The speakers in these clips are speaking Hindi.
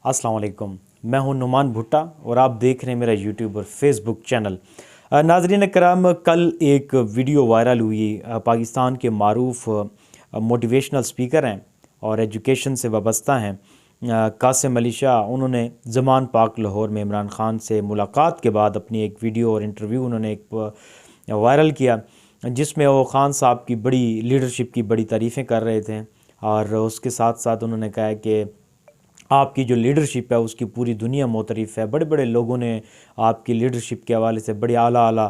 अस्सलाम वालेकुम। मैं हूं नुमान भुट्टा और आप देख रहे हैं मेरा यूट्यूब और फेसबुक चैनल। नाजरीन कराम, कल एक वीडियो वायरल हुई। पाकिस्तान के मारूफ मोटिवेशनल स्पीकर हैं और एजुकेशन से वाबस्ता हैं, कासिम अली शाह। उन्होंने ज़मान पाक लाहौर में इमरान ख़ान से मुलाकात के बाद अपनी एक वीडियो और इंटरव्यू उन्होंने एक वायरल किया, जिसमें वो ख़ान साहब की बड़ी लीडरशिप की बड़ी तारीफ़ें कर रहे थे। और उसके साथ साथ उन्होंने कहा कि आपकी जो लीडरशिप है उसकी पूरी दुनिया मोतरफ़ है। बड़े बड़े लोगों ने आपकी लीडरशिप के हवाले से बड़ी आला आला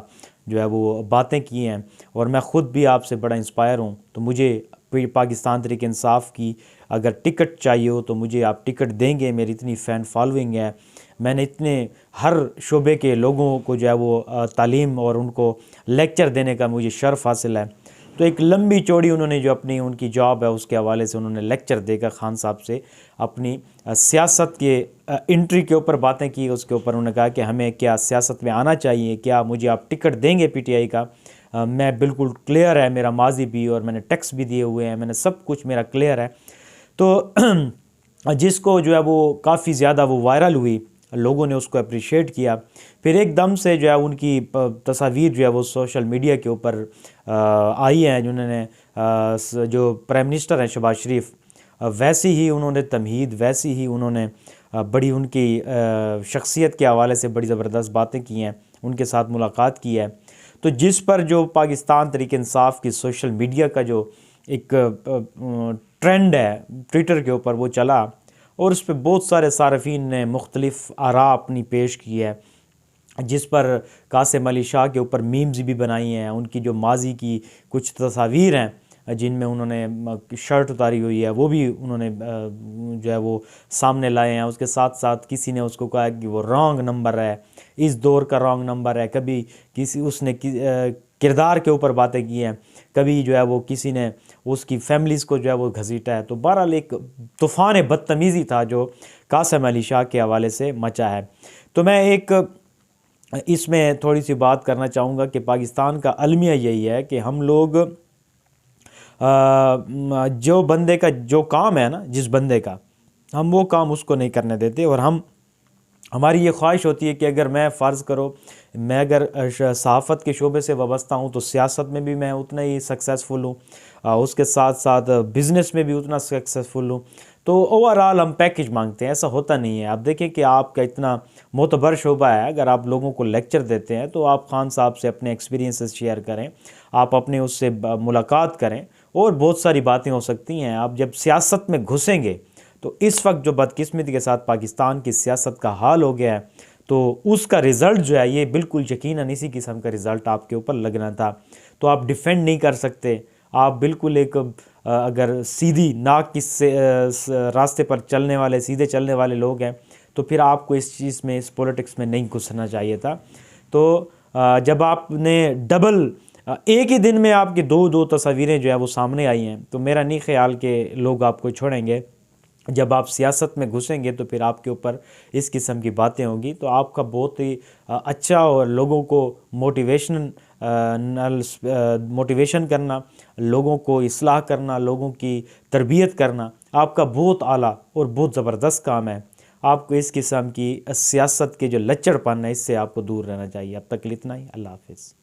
जो है वो बातें की हैं और मैं ख़ुद भी आपसे बड़ा इंस्पायर हूँ। तो मुझे पाकिस्तान तहरीक इंसाफ की अगर टिकट चाहिए हो तो मुझे आप टिकट देंगे। मेरी इतनी फ़ैन फॉलोइंग है, मैंने इतने हर शोबे के लोगों को जो है वो तालीम और उनको लेक्चर देने का मुझे शर्फ़ हासिल है। तो एक लंबी चौड़ी उन्होंने जो अपनी उनकी जॉब है उसके हवाले से उन्होंने लेक्चर देकर ख़ान साहब से अपनी सियासत के एंट्री के ऊपर बातें की। उसके ऊपर उन्होंने कहा कि हमें क्या सियासत में आना चाहिए, क्या मुझे आप टिकट देंगे पीटीआई का। मैं बिल्कुल क्लियर है, मेरा माजी भी और मैंने टैक्स भी दिए हुए हैं, मैंने सब कुछ मेरा क्लियर है। तो जिसको जो है वो काफ़ी ज़्यादा वो वायरल हुई, लोगों ने उसको अप्रिशिएट किया। फिर एकदम से जो है उनकी तस्वीर जो है वो सोशल मीडिया के ऊपर आई हैं, जिन्होंने जो प्राइम मिनिस्टर हैं शहबाज शरीफ, वैसी ही उन्होंने तमहीद, वैसी ही उन्होंने बड़ी उनकी शख्सियत के हवाले से बड़ी ज़बरदस्त बातें की हैं, उनके साथ मुलाकात की है। तो जिस पर जो पाकिस्तान तहरीक इंसाफ की सोशल मीडिया का जो एक ट्रेंड है ट्विटर के ऊपर वो चला और उस पर बहुत सारे सारफीन ने मुख्तलिफ़ आरा अपनी पेश की है, जिस पर कासिम अली शाह के ऊपर मीम्स भी बनाई हैं। उनकी जो माजी की कुछ तस्वीर हैं जिनमें उन्होंने शर्ट उतारी हुई है वो भी उन्होंने जो है वो सामने लाए हैं। उसके साथ साथ किसी ने उसको कहा कि वो रॉन्ग नंबर है, इस दौर का रॉन्ग नंबर है। कभी किसी उसने किरदार के ऊपर बातें की हैं, कभी जो है वो किसी ने उसकी फैमिलीज़ को जो है वो घसीटा है। तो बहरहाल एक तूफ़ान बदतमीज़ी था जो कासिम अली शाह के हवाले से मचा है। तो मैं एक इसमें थोड़ी सी बात करना चाहूँगा कि पाकिस्तान का अलमिया यही है कि हम लोग जो बंदे का जो काम है ना, जिस बंदे का, हम वो काम उसको नहीं करने देते। और हमारी ये ख्वाहिश होती है कि अगर मैं फ़र्ज़ करो मैं अगर सहाफ़त के शोबे से वाबस्ता हूँ तो सियासत में भी मैं उतना ही सक्सेसफुल हूँ, उसके साथ साथ बिज़नेस में भी उतना सक्सेसफुल हूँ। तो ओवरऑल हम पैकेज मांगते हैं, ऐसा होता नहीं है। आप देखें कि आपका इतना मोतबर शोबा है, अगर आप लोगों को लेक्चर देते हैं तो आप ख़ान साहब से अपने एक्सपीरियंसेस शेयर करें, आप अपने उससे मुलाकात करें और बहुत सारी बातें हो सकती हैं। आप जब सियासत में घुसेंगे तो इस वक्त जो बदकिस्मती के साथ पाकिस्तान की सियासत का हाल हो गया है तो उसका रिज़ल्ट जो है ये बिल्कुल यकीनन इसी किस्म का रिज़ल्ट आपके ऊपर लगना था। तो आप डिफेंड नहीं कर सकते, आप बिल्कुल एक अगर सीधी नाक की रास्ते पर चलने वाले, सीधे चलने वाले लोग हैं तो फिर आपको इस चीज़ में, इस पॉलिटिक्स में नहीं घुसना चाहिए था। तो जब आपने डबल एक ही दिन में आपकी दो तस्वीरें जो है वो सामने आई हैं तो मेरा नहीं ख्याल कि लोग आपको छोड़ेंगे। जब आप सियासत में घुसेंगे तो फिर आपके ऊपर इस किस्म की बातें होंगी। तो आपका बहुत ही अच्छा और लोगों को मोटिवेशन करना, लोगों को इस्लाह करना, लोगों की तरबियत करना आपका बहुत आला और बहुत ज़बरदस्त काम है। आपको इस किस्म की सियासत के जो लच्चड़पन है इससे आपको दूर रहना चाहिए। अब तक इतना ही। अल्लाह हाफ़िज़।